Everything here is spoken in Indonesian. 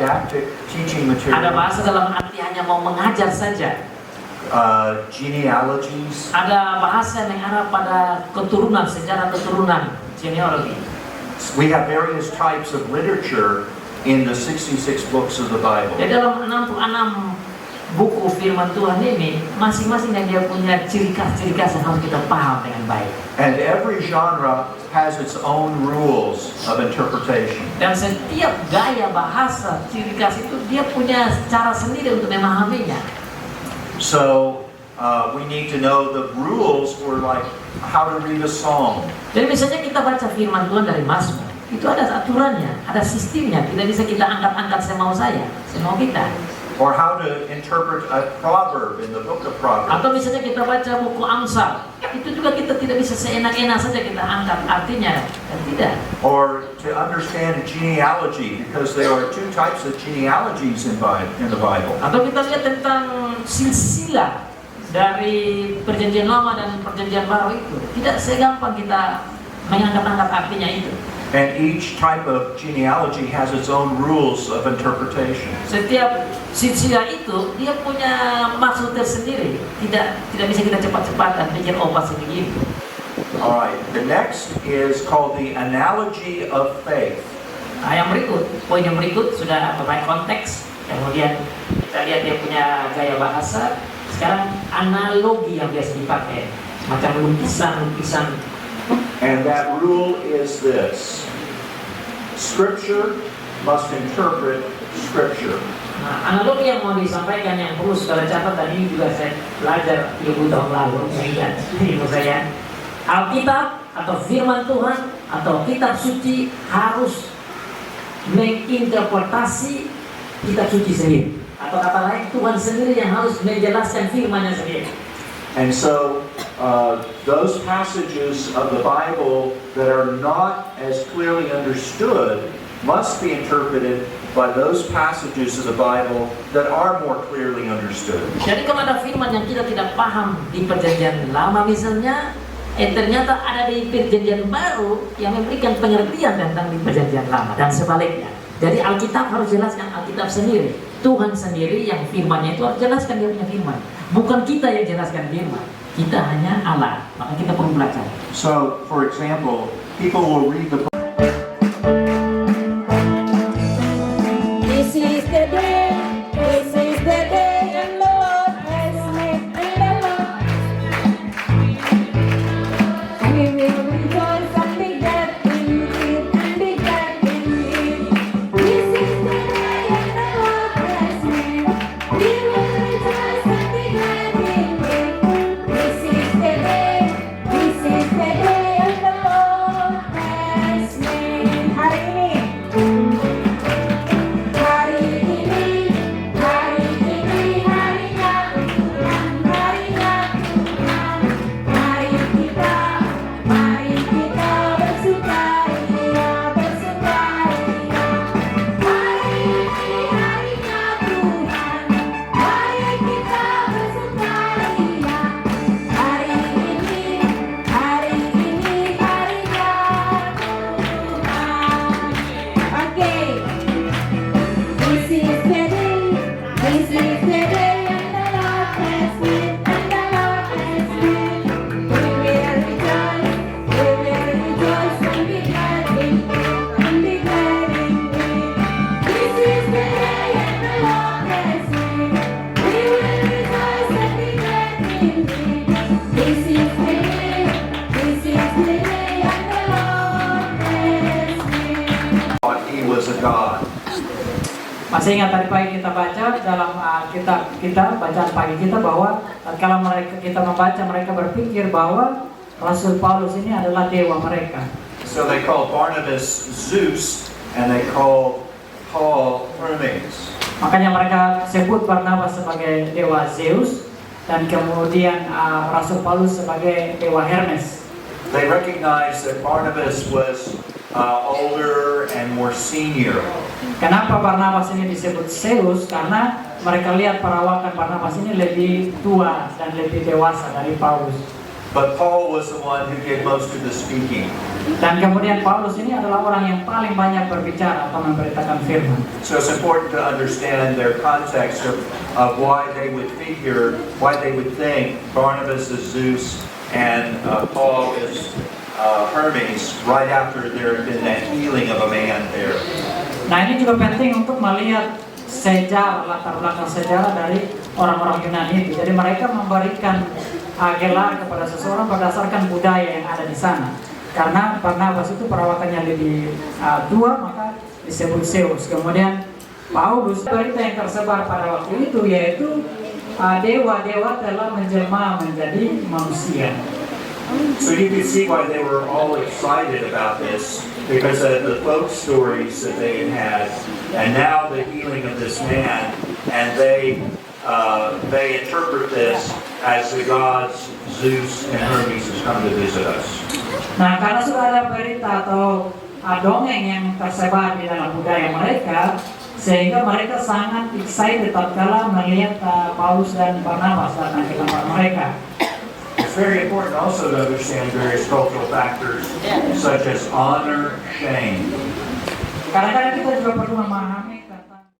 didactic teaching Ada material, bahasa dalam arti hanya mau mengajar saja. genealogies, Ada bahasa yang mengarah pada keturunan, sejarah keturunan, genealogi. we have various types of literature in the 66 books of the Bible. Jadi dalam 66 buku firman Tuhan ini, masing-masing yang dia punya ciri khas yang harus kita paham dengan baik. And every genre has its own rules of interpretation. Dan setiap gaya bahasa ciri khas itu dia punya cara sendiri untuk memahaminya. So we need to know the rules for like how to read a song. Jadi misalnya kita baca firman Tuhan dari Mazmur, itu ada aturannya, ada sistemnya. Tidak bisa kita angkat-angkat semau kita. Or how to interpret a proverb in the book of Proverbs. Atau misalnya kita baca buku Amsal, itu juga kita tidak bisa seenak-enak saja kita angkat artinya, dan tidak. Or to understand a genealogy, because there are two types of genealogies in the Bible. Atau kita lihat tentang silsilah dari perjanjian lama dan perjanjian baru itu, tidak segampang kita mengangkat-angkat artinya itu. And each type of genealogy has its own rules of interpretation. Setiap silsilah itu dia punya maksud tersendiri. Tidak bisa kita cepat-cepat pikir pasti begitu. Alright, the next is called the analogy of faith. Nah, poin yang berikut sudah berbagai konteks. Kemudian kita lihat dia punya gaya bahasa. Sekarang analogi yang biasa dipakai, macam lukisan. And that rule is this: Scripture must interpret Scripture. Nah, analogi yang mau disampaikan yang perlu saudara catat, dan ini juga saya belajar 30 tahun lalu, ingat ilmu saya. Alkitab atau firman Tuhan atau kitab suci harus menginterpretasi kitab suci sendiri. Atau kata lain, Tuhan sendiri yang harus menjelaskan firman-Nya sendiri. And so those passages of the Bible that are not as clearly understood must be interpreted by those passages of the Bible that are more clearly understood. Jadi kalau ada firman yang kita tidak paham di perjanjian lama misalnya, ternyata ada di perjanjian baru yang memberikan pengertian tentang di perjanjian lama, dan sebaliknya. Jadi Alkitab harus jelaskan Alkitab sendiri. Tuhan sendiri yang firman-Nya itu harus jelaskan dia punya firman. Bukan kita yang jelaskan firman. Kita hanya Allah. Maka kita perlu belajar. So, for example, people will read the book. This is the day the Lord has made, and the Lord we will rejoice and be glad in it, and be glad in it. This is the day the Lord has made, we will rejoice and be glad in it. This is the day the Lord has made. Hari ini harinya Tuhan, mari kita bersukaria. Hari ini harinya Tuhan, mari kita bersukaria. Hari ini harinya Tuhan. Oke. This is the day and the Lord has made, and the Lord has made. We will rejoice and be glad in it, and be glad in it. This is the day and the Lord has made. We will rejoice and be glad in it. This is the day and the Lord has made. Thought he was a god. Masih ingat tadi pagi kita baca dalam kitab kita, bacaan pagi kita, bahwa kalau kita membaca, mereka berpikir bahwa Rasul Paulus ini adalah dewa mereka. So they called Barnabas Zeus, and they called Paul Hermes. Makanya mereka sebut Barnabas sebagai dewa Zeus, dan kemudian Rasul Paulus sebagai dewa Hermes. They recognized that Barnabas was older and more senior. Kenapa Barnabas ini disebut Zeus? Karena mereka lihat perawakan Barnabas ini lebih tua dan lebih dewasa dari Paulus. but Paul was the one who did most of the speaking. Dan kemudian Paulus ini adalah orang yang paling banyak berbicara atau memberitakan firman. So it's important to understand their context of why they would think Barnabas is Zeus and Paul is Hermes right after there had been that healing of a man there. Nah, ini juga penting untuk melihat sejarah, latar belakang sejarah dari orang-orang Yunani itu. Jadi mereka memberikan gelar kepada seseorang berdasarkan budaya yang ada di sana. Karena Barnabas itu perawakannya lebih tua, maka disebut Zeus. Kemudian Paulus, berita yang tersebar pada waktu itu yaitu dewa-dewa telah menjelma menjadi manusia. So you can see why they were all excited about this, because of the folk stories that they had, and now the healing of this man, and they interpret this as the gods Zeus and Hermes has come to visit us. Nah, karena sudah ada berita atau dongeng yang tersebar di dalam budaya mereka, sehingga mereka sangat excited tatkala melihat Paulus dan Barnabas datang ke tempat mereka. It's very important also to understand various cultural factors, such as honor, shame. Kadang-kadang kita juga perlu memahami